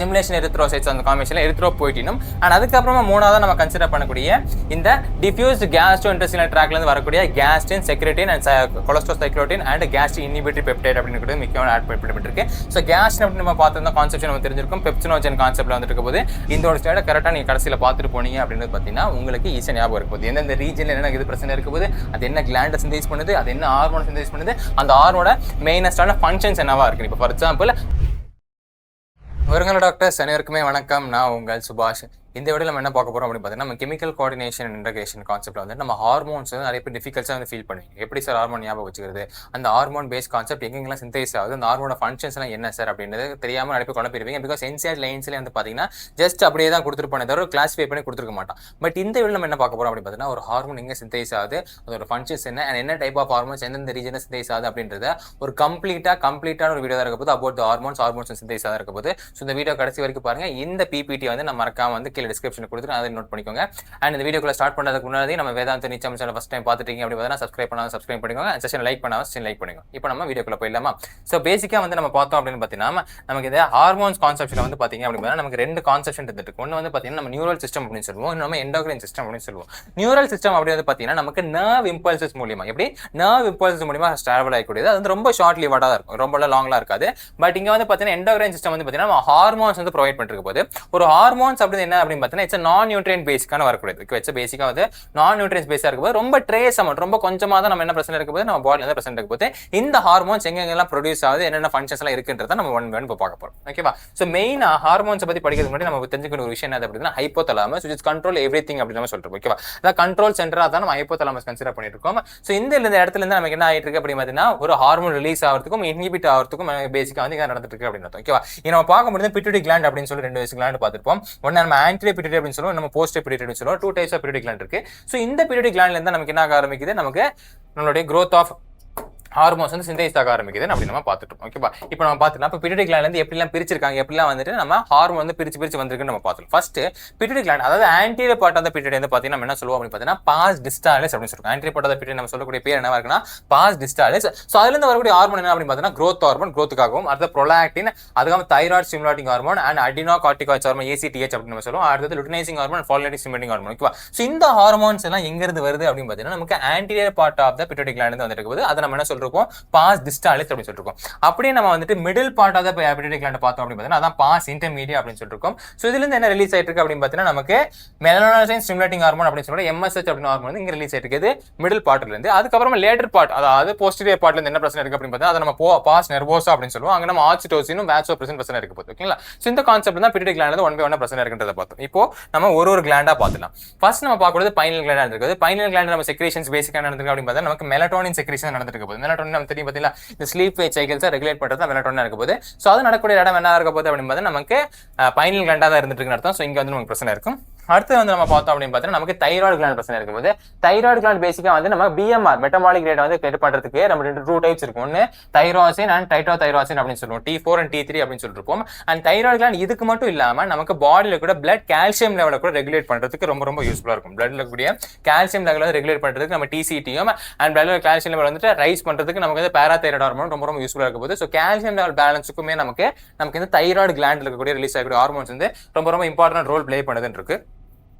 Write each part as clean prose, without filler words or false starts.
Stimulation erythrocytes அந்த காம்பினேஷன்ல எரித்ரோபோய்டினும் and அதுக்கப்புறமா மூணாவது நம்ம கன்சிடர் பண்ணக்கூடிய இந்த டிஃப்யூஸ்ட் கேஸ்ட்ரோஇன்டெஸ்டினல் ட்ராக்ல இருந்து வரக்கூடிய gastrin secretin and cholecystokinin and gastric inhibitory peptide அப்படின்னு முக்கியமான ஆட் பண்ணப்பட்டிருக்கு. ஸோ கேஸ்டின் அப்படின்னு நம்ம பார்த்துருந்தா கான்செப்ட் நம்ம தெரிஞ்சிருக்கும். பெப்சினோஜன் கான்செப்ட்ல வந்துட்டு போது இந்த ஒரு ஸ்லைடை கரெக்டாக நீங்கள் கடைசியில் பார்த்துட்டு போனீங்க அப்படின்றது பார்த்தீங்கன்னா உங்களுக்கு ஈஸியாக ஞாபகம் இருக்கும். எந்தெந்த ரீஜனில் என்ன இது பிரச்சனை இருக்கும்போது அது என்ன கிளாண்டை சிந்தேஸ் பண்ணுது, அது என்ன ஹார்மோன் சிந்தேஸ் பண்ணுது, அந்த ஹார்மோனோட மெயினஸ்டான ஃபங்க்ஷன்ஸ் என்னவா இருக்கு. இப்போ ஃபார் எக்ஸாம்பிள் வருங்கள டாக்டர்ஸ் அனைவருக்குமே வணக்கம். நான் உங்கள் சுபாஷ். இந்த வீடியோ நம்ம என்ன பார்க்க போறோம் அப்படின்னு பார்த்தீங்கன்னா நம்ம கெமிக்கல் கோஆர்டினேஷன் இன்டகிரேஷன் கான்செப்ட்ல வந்து நம்ம ஹார்மோன்ஸ் வந்து நிறைய பேர் டிஃபிகல்ட்ஸாக வந்து ஃபீல் பண்ணுவீங்க. எப்படி சார் ஹார்மோன் ஞாபகம் வச்சுக்கிறது, அந்த ஹார்மோன் பேஸ் கான்செப்ட் எங்கெங்கெல்லாம் சிந்தேஸ் ஆகுது, அந்த ஹார்மோட ஃபங்க்ஷன்ஸ் எல்லாம் என்ன சார் அப்படின்றது தெரியாமல் நிறைய பேர் குழப்பிடுவீங்க. பிகாஸ் என்சிஆர் லைன்ஸ்லேயே வந்து பார்த்தீங்கன்னா ஜஸ்ட் அப்படியே தான் கொடுத்துருப்பானே தவிர கிளாஸிஃபை பண்ணி கொடுத்துருக்க மாட்டான். பட் இந்த வீடியோ நம்ம என்ன பார்க்க போறோம் அப்படின்னு பார்த்தீங்கன்னா ஒரு ஹார்மோன் எங்கே சிந்தேஸ் ஆகுது, அதோட ஃபங்க்ஷன்ஸ் என்ன அண்ட் என்ன டைப் ஆஃப் ஹார்மோன்ஸ் எந்தெந்த ரீஜனில் சிந்தேஸ் ஆகுது அப்படின்றத ஒரு கம்ப்ளீட்டான ஒரு வீடியோ தான் இருக்க போது அபவுட் ஹார்மோன்ஸ் சிந்தேஸ் ஆக இருக்க போது. ஸோ இந்த வீடியோ கடைசி வரைக்கும் பாருங்க. இந்த பிபிடி வந்து நம்ம மறக்காம வந்து கீழே டிஸ்கிரிப்ஷன் கொடுத்துட்டு அதை நோட் பண்ணிக்கோங்க. அண்ட் இந்த வீடியோக்குள்ள ஸ்டார்ட் பண்ணதுக்கு முன்னாடி நம்ம வேதாந்த நிச்சயம் சேனல் ஃபர்ஸ்ட் டைம் பார்த்துட்டீங்க அப்படி பார்த்தா சப்ஸ்கிரைப் பண்ணாலும் சப்ஸ்கிரைப் பண்ணிக்கோங்க. செஷன் லைக் பண்ணாலும் லைக் பண்ணிக்கோங்க. இப்போ நம்ம வீடியோக்குள்ள போயிடலாமா? ஸோ பேசிக்காக வந்து நம்ம பார்த்தோம் அப்படின்னு பார்த்தீங்கன்னா நமக்கு இந்த ஹார்மோன்ஸ் கான்செப்ட்ல வந்து பார்த்தீங்க அப்படின்னா நமக்கு ரெண்டு கான்செப்ட் இருந்துட்டு ஒன்று வந்து பார்த்தீங்கன்னா நம்ம நியூரல் சிஸ்டம் அப்படின்னு சொல்லுவோம், இன்னொன்று எண்டோக்ரைன் சிஸ்டம் அப்படின்னு சொல்லுவோம். நியூரல் சிஸ்டம் அப்படி வந்து பார்த்தீங்கன்னா நமக்கு நர்வ் இம்பல்சஸ் மூலியமா எப்படி நர்வ் இம்பல்சஸ் மூலியமா டிராவல் ஆகக்கூடியது. அது வந்து ரொம்ப ஷார்ட் லிவாடாக தான் இருக்கும், ரொம்ப லாங்லாம் இருக்காது. பட் இங்கே வந்து பார்த்தீங்கன்னா எண்டோக்ரைன் சிஸ்டம் வந்து பார்த்தீங்கன்னா நம்ம ஹார்மோன்ஸ் வந்து ப்ரொவைட் பண்ணிருக்க போது ஒரு ஹார்மோன்ஸ் அப்படின்னு என்ன அப்படின்னு பார்த்தீங்கன்னா இட்ஸ் நான் நியூட்ரியன் பேசிக்கான வரக்கூடியது. வச்ச பேசிக்காக வந்து நான் நியூட்ரியன்ஸ் பேஸாக இருக்கும்போது ரொம்ப ட்ரேஸ் அமௌண்ட் ரொம்ப கொஞ்சமாக தான் நம்ம என்ன பிரச்சனை இருக்கும்போது நம்ம பாடியில் வந்து பிரச்சனை இருக்கும்போது இந்த ஹார்மோன்ஸ் எங்கெங்கெல்லாம் ப்ரொடியூஸ் ஆகுது, என்னென்ன ஃபங்க்ஷன்ஸ் எல்லாம் இருக்குன்றத நம்ம ஒன் இப்போ பார்க்க போறோம். ஓகேவா? ஸோ மெயினாக ஹார்மோன்ஸ் பற்றி படிக்கிறதுக்கு முன்னாடி நம்ம தெரிஞ்சுக்கிற ஒரு விஷயம் என்ன அப்படின்னா hypothalamus which is control everything அப்படின்னு நம்ம சொல்றோம். ஓகேவா? அதான் கண்ட்ரோல் சென்டராக தான் நம்ம ஹைப்போதலாமஸ் கன்சிடர் பண்ணிட்டு இருக்கோம். ஸோ இந்த இடத்துல இருந்து நமக்கு என்ன ஆகிட்டு இருக்கு அப்படின்னு பார்த்தீங்கன்னா ஒரு ஹார்மோன் ரிலீஸ் ஆகிறதுக்கும் இன்ஹிபிட் ஆகிறதுக்கும் பேசிக்காக வந்து இங்கே நடந்துட்டு இருக்கு அப்படின்னு. ஓகேவா? நம்ம பார்க்க முடியாது பிட்யூட்டரி கிளாண்ட் அப்படின்னு சொல்லி ரெண்டு கிளாண்ட் பார்த்துருப்போம். ஒன்று நம்ம ஆன்டீரியர் பிட்யூட்டரி அப்படின்னு சொல்லுவோம், நம்ம போஸ்டீரியர் பிட்யூட்டரி அப்படின்னு சொல்லுவோம். Two types of pituitary gland இருக்கு. ஸோ இந்த பிட்யூட்டரி கிளாண்ட்ல இருந்து நமக்கு என்ன ஆக ஆரம்பிக்குது, நமக்கு நம்மளுடைய growth ஆஃப் ஹார்மோன்ஸ் வந்து சிந்தேஸ் ஆக ஆரம்பிக்குதுன்னு அப்படி நம்ம பார்த்துட்டோம். ஓகேவா? இப்போ நம்ம பார்த்துக்கலாம் இப்போ பிட்யூட்டரி கிளாண்ட்ல இருந்து எப்படிலாம் பிரிச்சிருக்காங்க, எப்படிலாம் வந்துட்டு நம்ம ஹார்மோன் வந்து பிரிச்சு வந்திருக்குன்னு நம்ம பார்த்துக்கலாம். ஃபர்ஸ்ட் பிட்யூட்டரி கிளாண்ட் அதாவது anterior part of the pituitary வந்து பார்த்தீங்கன்னா நம்ம என்ன சொல்லுவோம் அப்படின்னு பார்த்தீங்கன்னா பாஸ் டிஸ்டாலிஸ் அப்படின்னு சொல்லுவோம். Anterior part of the pituitary நம்ம சொல்லக்கூடிய பேர் என்னவா இருக்குன்னா பாஸ் டிஸ்டாலிஸ். ஸோ அதுல இருந்து வரக்கூடிய ஹார்மோன் என்ன அப்படின்னு பார்த்தீங்கன்னா growth ஹார்மோன், growthக்காகவும் அடுத்த ப்ரொலாக்டின், அதுக்காக thyroid stimulating hormone and adreno corticoids hormone ACTH அப்படின்னு நம்ம சொல்லுவோம். அடுத்தது லுட்டினைசிங் ஹார்மோன், ஃபாலினேட்டிக் ஸ்டிமுலேட்டிங் ஹார்மோன். ஓகேவா? ஸோ இந்த ஹார்மோன்ஸ் எல்லாம் எங்க இருந்து வருது அப்படின்னு பார்த்தீங்கன்னா நமக்கு anterior part of the pituitary gland இருந்து வந்துட்டு இருக்குது. அதை நம்ம என்ன சொல்றோம் பாஸ் டிஸ்டாலிஸ் அப்படின்னு சொல்லிருக்கோம். அப்படியே நம்ம வந்துட்டு middle part of the pituitary gland பார்த்தோம் அப்படின்னு பார்த்தீங்கன்னா அதான் பாஸ் இன்டர்மீடியட் அப்படின்னு சொல்லிருக்கோம். ஸோ இதுல இருந்து என்ன ரிலீஸ் ஆயிட்டு இருக்கு அப்படின்னு பார்த்தீங்கன்னா நமக்கு மெலனோசைன் ஸ்டிமுலேட்டிங் ஹார்மோன் அப்படின்னு சொல்லிட்டு MSH அப்படின்னு ஹார்மோன் வந்து இங்க ரிலீஸ் ஆயிட்டு இருக்குது மிடில் பார்ட்ல இருந்து. அதுக்கப்புறமா லேட்டர் பார்ட் அதாவது போஸ்டீரியர் பார்ட்ல இருந்து என்ன பிரச்சனை இருக்கு அப்படின்னு பார்த்தா அதை நம்ம பாஸ் நெர்வோசா அப்படின்னு சொல்லுவோம். அங்க நம்ம ஆக்சிடோசினும் வாசோப்ரெசின் பிரச்சனை இருக்கு போது. ஓகேங்களா? ஸோ இந்த கான்செப்ட் தான் pituitary gland one by one பிரச்சனை இருக்குன்றத பார்த்தோம். இப்போ நம்ம ஒரு கிளாண்டா பார்த்துலாம். ஃபர்ஸ்ட் நம்ம பார்க்கறது பைனல் கிளாண்ட் இருக்குது. பைனல் கிளாண்ட் நம்ம செக்ரேஷன்ஸ் பேசிக்கா நடந்துருக்கு அப்படின்னு பார்த்தா நமக்கு மெலட்டோனின் செக்ரேஷன் நடந்துருக்கு போது. மெலட்டோனின் நம்ம தெரியும் பார்த்தீங்களா, இந்த ஸ்லீப் வேட் சைக்கிள்ஸை ரெகுலேட் பண்றது மெலட்டோனின் இருக்க போது. ஸோ அது நடக்கூடிய இடம் என்ன இருக்க போது அப்படின்னு பார்த்தா நமக்கு பைனல் கிளாண்டா தான் இருந்துட்டு இருக்குன்னு அர்த்தம். ஸோ இங்க வந்து நமக்கு பிரச்சனை இருக்கும். அடுத்து வந்து நம்ம பார்த்தோம் அப்படின்னு பார்த்தீங்கன்னா நமக்கு தைராய்டு கிளாண்ட் பிரச்சனை இருக்கும்போது தைராய்டு கிளாண்ட் பேசிக்கா வந்து நம்ம BMR மெட்டபாலிக் ரேட் வந்து கெட் பண்றதுக்கு நம்ம டூ டைப்ஸ் இருக்கும். ஒன்று தைராசின் அண்ட் டைட்ரோதைராசின் அப்படின்னு சொல்லுவோம், T4 and T3 அப்படின்னு சொல்லிருப்போம். அண்ட் தைராய்டு கிளாண்ட் இதுக்கு மட்டும் இல்லாம நமக்கு பாடியில கூட பிளட் கால்சியம் லெவலை கூட ரெகுலேட் பண்றதுக்கு ரொம்ப யூஸ்ஃபுல்லா இருக்கும். பிளட்ல கூடிய கால்சியம் லெவலை ரெகுலேட் பண்றதுக்கு நம்ம TCTயும் அண்ட் பிளட்ல கால்சியம் லெவல் வந்துட்டு ரைஸ் பண்றதுக்கு நமக்கு வந்து பாராதைராய்டு ஹார்மோன் ரொம்ப யூஸ்ஃபுல்லா இருக்கும் போது. ஸோ கால்சியம் லெவல் பேலன்ஸுக்குமே நமக்கு இந்த தைராய்டு கிளாண்ட் இருக்கக்கூடிய ரிலீஸ் ஆகக்கூடிய ஹார்மோன்ஸ் வந்து ரொம்ப இம்பார்ட்டன்ட் ரோல் பிளே பண்ணுதுன்னு இருக்கு.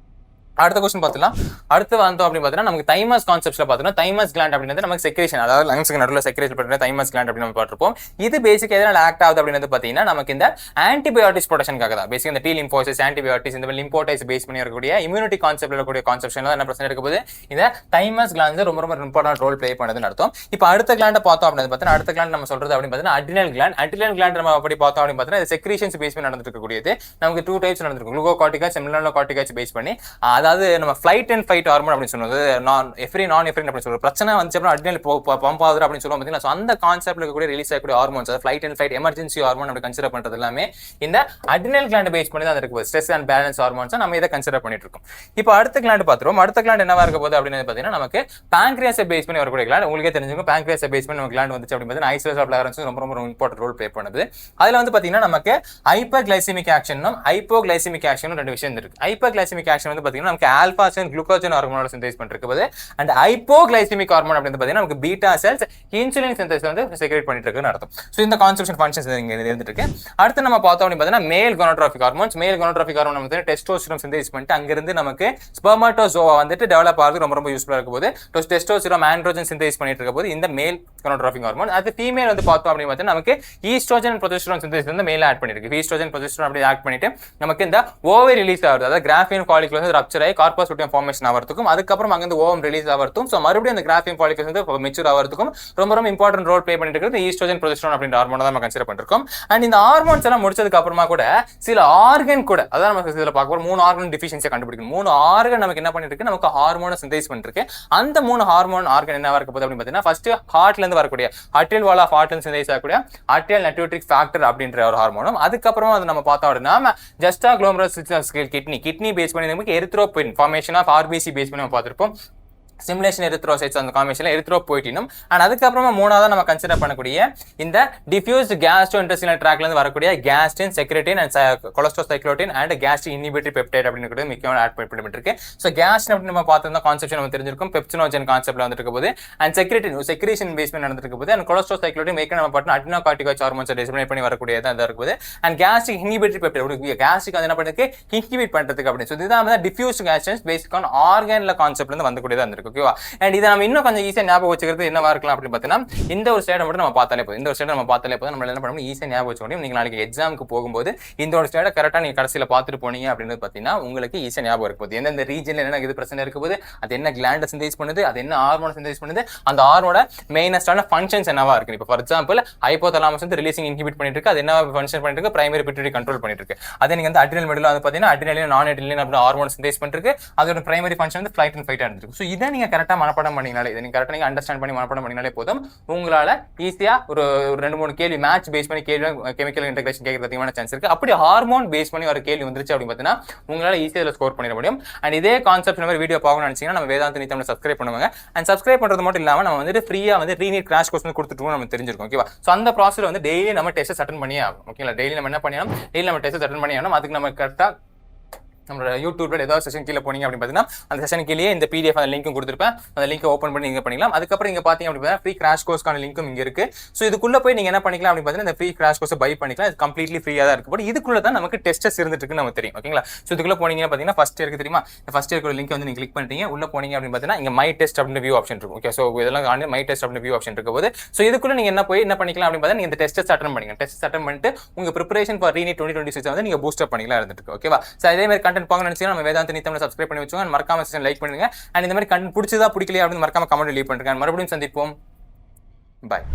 அடுத்த क्वेश्चन பார்த்தலாம். அடுத்து வந்தோம் அப்படின்னு பார்த்தீங்கன்னா நமக்கு தைமஸ் கான்செப்ட்ல பார்த்தீங்கன்னா தைமஸ் கிளாண்ட் அப்படின்றது நமக்கு செக்ரேஷன் அதாவது லங்ஸ்க்கு நடுவில் செக்ரேட் பண்ற தைமஸ் கிளாண்ட் அப்படின்னு நம்ம பார்த்திருப்போம். இது பேசிக் எதனால ஆக்ட் ஆகுது அப்படின்றது பார்த்தீங்கன்னா நமக்கு இந்த ஆன்டிபயோட்டிக்ஸ் ப்ரொடக்ஷனுக்காக தான். பேசிக் இந்த T லிம்போசிஸ் ஆன்டிபயோட்டிக்ஸ் இந்த லிம்போடைஸ் பேஸ் பண்ணி இருக்கக்கூடிய இம்யூனிட்டி கான்செப்ட்ல இருக்கக்கூடிய கான்செப்ஷன்ல என்ன பிரச்சனை இருக்க போது இந்த தைமஸ் கிளாண்ட் ரொம்ப இம்பார்ட்டன்ட் ரோல் பிளே பண்ணுதுன்னு அர்த்தம். இப்போ அடுத்த கிளாண்ட் பார்த்தோம் அப்படின்னு பார்த்தீங்கன்னா அடுத்த கிளாண்ட் நம்ம சொல்றது அப்படின்னு பார்த்தீங்கன்னா அட்ரினல் கிளாண்ட். அட்ரினல் கிளாண்ட் நம்ம அப்படி பார்த்தோம் அப்படின்னு பார்த்தீங்கன்னா செக்ரேஷன்ஸ் பேஸ் பண்ணி நடந்துட்டு இருக்கக்கூடியது. நமக்கு டூ டைப்ஸ் நடந்துருக்கு, குளுக்கோகார்டிகாய்ட்ஸ் மெலனோகார்டிகாய்ட்ஸ் பேஸ் பண்ணி அதாவது நம்ம ஃபிளைட் அண்ட் ஃபைட் ஹார்மோன் அப்படின்னு சொல்லுவது நான் எஃப்ரின் அப்படின்னு சொல்லுவோம். பிரச்சனை வந்து அட்ரினல் பம்ப் ஆகுது அப்படின்னு சொல்லுவோம் பார்த்தீங்களா. ஸோ அந்த கான்செப்ட்ல இருக்கக்கூடிய ரிலீஸ் ஆகக்கூடிய ஹார்மோன்ஸ் அதாவது flight and fight emergency hormone அப்படி கன்சிடர் பண்றது எல்லாமே இந்த அட்ரினல் கிளாண்ட் பேஸ் பண்ணி தான் இருக்கு. ஸ்ட்ரெஸ் அண்ட் பேலன்ஸ் ஹார்மோன்ஸ் நம்ம இதை கன்சிடர் பண்ணிட்டு இருக்கோம். இப்போ அடுத்த கிளாண்ட் பார்த்துருவோம். அடுத்த கிளாண்ட் என்னவா இருக்க போகுது அப்படின்னு பார்த்தீங்கன்னா நமக்கு பாங்க்ரியாஸை பேஸ் பண்ணி வரக்கூடிய கிளாண்ட். உங்களுக்கே தெரிஞ்சுக்கும் பாங்க்ரியாஸை பேஸ் பண்ணி நம்ம கிளாண்ட் வந்துச்சு அப்படின்னு பார்த்தீங்கன்னா ஐசோலேட் ஆஃப் லாரன்ஸ் ரொம்ப இம்பார்ட்டன்ட் ரோல் பிளே பண்ணுது. அதுல வந்து பார்த்தீங்கன்னா நமக்கு ஹைப்பர் கிளைசிமிக் ஆக்ஷனும் ஹைப்போகிளைசிமிக் ஆக்ஷனும் ரெண்டு விஷயம் இருக்கு. ஹைப்பர் கிளைசிமிக் ஆக்ஷன் வந்து பார்த்தீங்கன்னா நமக்கு ஆல்ஃபாசன் குளுக்கோஜன் ஹார்மோனோட சிந்தேஸ் பண்ணிட்டு போது அண்ட் ஹைப்போகிளைசிமிக் ஹார்மோன் அப்படின்னு பார்த்தீங்கன்னா நமக்கு பீட்டா செல்ஸ் இன்சுலின் சிந்தேஸ் வந்து செக்ரேட் பண்ணிட்டு இருக்குன்னு அர்த்தம். ஸோ இந்த கான்செப்ஷன் ஃபங்க்ஷன்ஸ் இங்க இருந்துட்டு இருக்கு. அடுத்து நம்ம பார்த்தோம் அப்படின்னு பார்த்தீங்கன்னா மேல் கோனோட்ராபிக் ஹார்மோன்ஸ். மேல் கோனோட்ராபிக் ஹார்மோன் வந்து டெஸ்டோஸ்டிரான் சிந்தேஸ் பண்ணிட்டு அங்கிருந்து நமக்கு ஸ்பெர்மாட்டோசோவா வந்துட்டு டெவலப் ஆகுது ரொம்ப ரொம்ப யூஸ்ஃபுல்லா இருக்கும் போது டெஸ்டோஸ்டிரான் ஆண்ட்ரோஜன் சிந்தேஸ் பண்ணிட்டு இருக்க போது இந்த மேல் கோனோட்ராபிக் ஹார்மோன். அது ஃபீமேல் வந்து பார்த்தோம் அப்படின்னு பார்த்தீங்கன்னா நமக்கு ஈஸ்ட்ரோஜன் ப்ரொஜெஸ்டரான் சிந்தேஸ் வந்து மேல ஆட் பண்ணிருக்கு. ஈஸ்ட்ரோஜன் ப்ரொஜெஸ்டரான் அப்படி ஆட் பண்ணிட்டு நமக்கு இந்த ஓவை ரிலீஸ் ஆகுது. அதாவது கிராஃபியன் ஃபாலிகல் வந்து ரப்சர் ஆகி கார்பஸ் லூட்டியம் ஃபார்மேஷன் ஆகிறதுக்கும் அதுக்கப்புறம் அங்க ஓவம் ரிலீஸ் ஆகிறதுக்கும் ஸோ மறுபடியும் அந்த கிராஃபியன் ஃபாலிகல் வந்து மெச்சூர் ஆகிறதுக்கும் ரொம்ப ரொம்ப இம்பார்ட்டன்ட் ரோல் ப்ளே பண்ணிட்டு இருக்கிறது ஈஸ்ட்ரோஜன் ப்ரொஜெஸ்டரான் அப்படின்ற ஹார்மோன் தான் நம்ம கன்சிடர் பண்ணிருக்கோம். அண்ட் இந்த ஹார்மோன்ஸ் எல்லாம் முடிச்சதுக்கு அப்புறமா கூட சில ஆர்கன் கூட அதான் நமக்கு இதில் பார்க்க போறோம் 3 ஆர்கன் டிஃபிஷியன்சியை கண்டுபிடிக்கணும். 3 ஆர்கன் நமக்கு என்ன பண்ணிட்டு இருக்கு நமக்கு ஹார்மோனை சிந்தேஸ் பண்ணிருக்கு. அந்த 3 ஹார்மோன் ஆர்கன் என்னவா இருக்க போகுது அப்படின்னு பார்த்தீங்கன்னா ஃபர்ஸ்ட் ஹார்ட்ல இருந்து வரக்கூடிய அட்ரியல் வால் ஆஃப் ஹார்ட்ல சிந்தேஸ் ஆகக்கூடிய அட்ரியல் நைட்ரோட்ரிக் ஃபேக்டர் அப்படின்ற ஒரு ஹார்மோனும் அதுக்கப்புறமா அது நம்ம பார்த்தோம் அப்படின்னா ஜஸ்டா குளோமரஸ் கிட்னி பேஸ் பண்ணி நமக்கு எரித்ரோபின் ஃபார்மேஷன் ஆஃப் ஆர்பிசி பேஸ் பண்ணி நம்ம பார்த்திருப்போம். ஸ்டிமுலேஷன் எரித்ரோசைட்ஸ் அந்த காம்பினேஷன்ல எரித்ரோபோய்டினும் அண்ட் அதுக்கப்புறமா மூணாவதா நம்ம கன்சிடர் பண்ணக்கூடிய இந்த டிஃப்யூஸ்ட் கேஸ்ட்ரோஇன்டெஸ்டினல் ட்ராக்ல இருந்து வரக்கூடிய gastrin secretin and cholecystokinin and gastric inhibitory peptide அப்படின்னு முக்கியமான ஆட் பண்ணிருக்கு. ஸோ கேஸ்டின் அப்படின்னு நம்ம பார்த்தோம்னா கான்செப்ட் நம்ம தெரிஞ்சிருக்கும் பெப்சினோஜன் கான்செப்ட்ல வந்துட்டு போது அண்ட் செக்ரேஷன் பேஸ்மெண்ட் நடந்துருக்கு போது அண்ட் கொலஸ்ட்ரோசைக்ளோட்டின் மேற்கு நம்ம பார்த்தோம் அடினோகார்டிகாய்ட்ஸ் ஹார்மோன்ஸ் டிஸ்பிளேட் பண்ணி வரக்கூடியதா இருக்குது and gastric inhibitory peptide gastric அது என்ன பண்ணுறதுக்கு இன்ஹிபிட் பண்ணுறதுக்கு அப்படின்னு. ஸோ இதுதான் டிஃப்யூஸ்ட் கேஸ்டின்ஸ் பேசிக் ஆன் ஆர்கன்ல கான்செப்ட்ல இருந்து வந்துக்கூடியதா இருந்திருக்கு. ஓகேவா? அண்ட் இதை நம்ம இன்னும் கொஞ்சம் ஈஸியா ஞாபகம் வச்சுக்கிறது என்னவா இருக்கலாம் அப்படின்னு பார்த்தீங்கன்னா இந்த ஒரு ஸ்லைடை மட்டும் நம்ம பார்த்தாலே போதும். இந்த ஒரு ஸ்லைடை நம்ம பார்த்தாலே போதும் நம்ம என்ன பண்ணணும் ஈஸியா ஞாபகம் வச்சுக்க முடியும். நீங்க நாளைக்கு எக்ஸாமுக்கு போகும்போது இந்த ஒரு ஸ்லைடை கரெக்டா நீங்க கடைசியில பார்த்துட்டு போனீங்க அப்படின்னு பார்த்தீங்கன்னா உங்களுக்கு ஈஸியா ஞாபகம் இருக்கும் போது எந்தெந்த ரீஜன்ல என்ன இது பிரச்சனை இருக்கும் போது அது என்ன கிளாண்டை சிந்தேஸ் பண்ணுது அது என்ன ஹார்மோனை சிந்தேஸ் பண்ணுது அந்த ஹார்மோனோட மெயினஸ்டான ஃபங்க்ஷன்ஸ் என்னவா இருக்கு. இப்போ ஃபார் எக்ஸாம்பிள் ஹைப்போதலாமஸ் வந்து ரிலீசிங் இன்ஹிபிட் பண்ணிட்டு இருக்கு. அது என்ன ஃபங்க்ஷன் பண்ணிட்டு இருக்கு பிரைமரி பிட்யூட்டரி கண்ட்ரோல் பண்ணிட்டு இருக்கு. அதே நீங்க வந்து அட்ரினல் மெடுலா வந்து பார்த்தீங்கன்னா அட்ரினலின் நான் அட்ரினலின் அப்படி ஹார்மோன் சிந்தேஸ் பண்ணிருக்கு. அதோட பிரைமரி ஃபங்க்ஷன் வந்து ஃபிளைட் அண்ட் ஃபைட் இருந்திருக்கு. ஸோ இதை நீங்க கரெக்டா மனப்பாடம் பண்ணீங்கனாலே இதை நீங்க கரெக்டா நீங்க அண்டர்ஸ்டாண்ட் பண்ணி மனப்பாடம் பண்ணீங்கனாலே போதும் உங்களால ஈஸியா ஒரு 2-3 கேள்வி மேட்ச் பேஸ் பண்ணி கேள்வி கெமிக்கல் இன்டெகிரேஷன் கேட்கறது அதிகமான சான்ஸ் இருக்கு. அப்படி ஹார்மோன் பேஸ் பண்ணி ஒரு கேள்வி வந்துருச்சு அப்படின்னு பார்த்தீங்கன்னா உங்களால ஈஸியா ஸ்கோர் பண்ணிட முடியும். அண்ட் இதே கான்செப்ட் மாதிரி வீடியோ பார்க்கணும்னு நினைச்சீங்கன்னா நம்ம வேதாந்த நித்தம்ல சப்ஸ்கிரைப் பண்ணுவாங்க. அண்ட் சப்ஸ்கிரைப் பண்றது மட்டும் இல்லாம நம்ம வந்து ஃப்ரீயா வந்து ரீநீட் கிராஷ் கோர்ஸ் கொடுத்துட்டு நம்ம தெரிஞ்சிருக்கோம். ஓகேவா? ஸோ அந்த ப்ராசஸ் வந்து டெய்லி நம்ம டெஸ்ட் அட்டன் பண்ணியே ஆகும். ஓகேங்களா? டெய்லி நம்ம என்ன பண்ணிடணும் டெய்லி நம்ம டெஸ்ட் அட்டன் பண்ணிடணும். அதுக்கு நம்ம கரெக்டா நம்மளோட யூடியூப்ல ஏதாவது செஷன் கீழே போனீங்க அப்படின்னு பார்த்தீங்கன்னா அந்த செஷன் கீழே இந்த பிடிஎஃப் அந்த லிங்க்கும் கொடுத்துருப்பேன். அந்த லிங்க் ஓப்பன் பண்ணி நீங்க பண்ணிக்கலாம். அதுக்கப்புறம் நீங்க பாத்தீங்க அப்படின்னா ஃப்ரீ கிராஷ் கோர்ஸ்க்கான லிங்க்கும் இங்க இருக்கு. ஸோ இதுக்குள்ள போய் நீங்க என்ன பண்ணிக்கலாம் அப்படின்னு பார்த்தீங்கன்னா இந்த ஃப்ரீ கிராஷ் கோர்ஸ் பை பண்ணிக்கலாம். இது கம்ப்ளீட்லி ஃப்ரீயா தான் இருக்கு. பட் இதுக்குள்ள தான் நமக்கு டெஸ்டஸ் இருந்துட்டு இருக்குன்னு நமக்கு தெரியும். ஓகேங்களா? ஸோ இதுக்குள்ள போனீங்க பார்த்தீங்கன்னா ஃபர்ஸ்ட் இருக்கு தெரியுமா? இந்த ஃபர்ஸ்ட் இருக்கிற லிங்க் வந்து நீங்க கிளிக் பண்ணிட்டீங்க. உள்ள போனீங்க அப்படின்னு பார்த்தீங்கன்னா இங்க மை டெஸ்ட் அப்படின்னு வியூ ஆப்ஷன் இருக்கும். ஓகே? ஸோ இதெல்லாம் ஆன் மை டெஸ்ட் அப்படின்னு வியூ ஆப்ஷன் இருக்கும் போது ஸோ இதுக்குள்ள நீங்க என்ன போய் என்ன பண்ணிக்கலாம் அப்படின்னு பார்த்தீங்கன்னா இந்த டெஸ்ட் அட்டன் பண்ணிங்க. டெஸ்ட் அட்டன் பண்ணிட்டு உங்க ப்ரிப்பரேஷன் ஃபார் ரீநீட் 2026 வந்து நீங்க பூஸ்ட் அப் பண்ணிக்கலாம் இருந்துட்டு. ஓகேவா? ஸோ இதே மாதிரி கண்டென்ட் பார்க்கணும்னு நினைச்சீங்கன்னா நம்ம வேதாந்த நித்தம்ல சப்ஸ்கிரைப் பண்ணி வச்சுக்கோங்க. மறக்காம செஷன் லைக் பண்ணுங்க. அண்ட் இந்த மாதிரி கண்டென்ட் பிடிச்சதா பிடிக்கலையா அப்படின்னு மறக்காம கமெண்ட் லீவ் பண்ணுங்க. மறுபடியும் சந்திப்போம். பாய்.